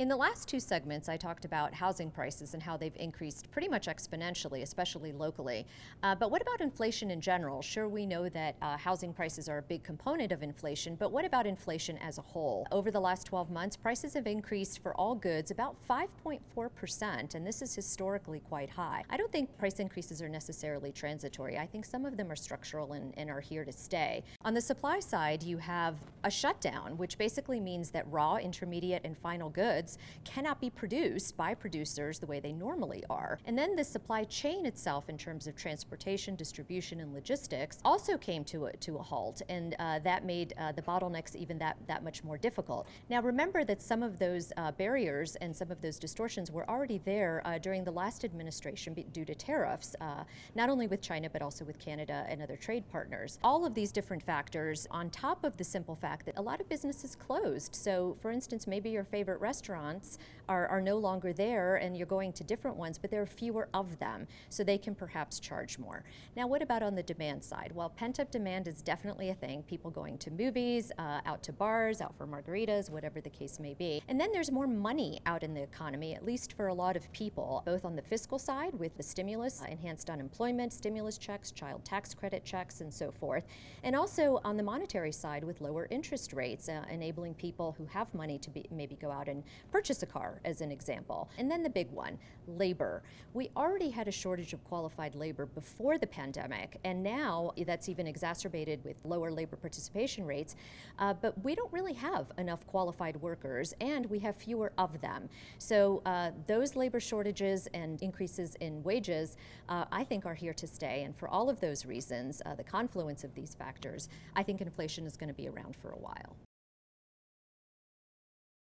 In the last two segments, I talked about housing prices and how they've increased pretty much exponentially, especially locally. But what about inflation in general? Sure, we know that housing prices are a big component of inflation, but what about inflation as a whole? Over the last 12 months, prices have increased for all goods about 5.4%, and this is historically quite high. I don't think price increases are necessarily transitory. I think some of them are structural and are here to stay. On the supply side, you have a shutdown, which basically means that raw, intermediate, and final goods cannot be produced by producers the way they normally are. And then the supply chain itself, in terms of transportation, distribution, and logistics, also came to a halt, and that made the bottlenecks even that much more difficult. Now remember that some of those barriers and some of those distortions were already there during the last administration due to tariffs, not only with China but also with Canada and other trade partners. All of these different factors on top of the simple fact that a lot of businesses closed. So for instance, maybe your favorite restaurants are no longer there and you're going to different ones, but there are fewer of them, so they can perhaps charge more. Now, what about on the demand side? Well, pent-up demand is definitely a thing. People going to movies, out to bars, out for margaritas, whatever the case may be. And then there's more money out in the economy, at least for a lot of people, both on the fiscal side with the stimulus, enhanced unemployment, stimulus checks, child tax credit checks, and so forth, and also on the monetary side with lower interest rates, enabling people who have money to maybe go out and purchase a car, as an example. And then the big one, labor. We already had a shortage of qualified labor before the pandemic, and now that's even exacerbated with lower labor participation rates, but we don't really have enough qualified workers, and we have fewer of them. So those labor shortages and increases in wages, I think, are here to stay, and for all of those reasons, the confluence of these factors, I think inflation is going to be around for a while.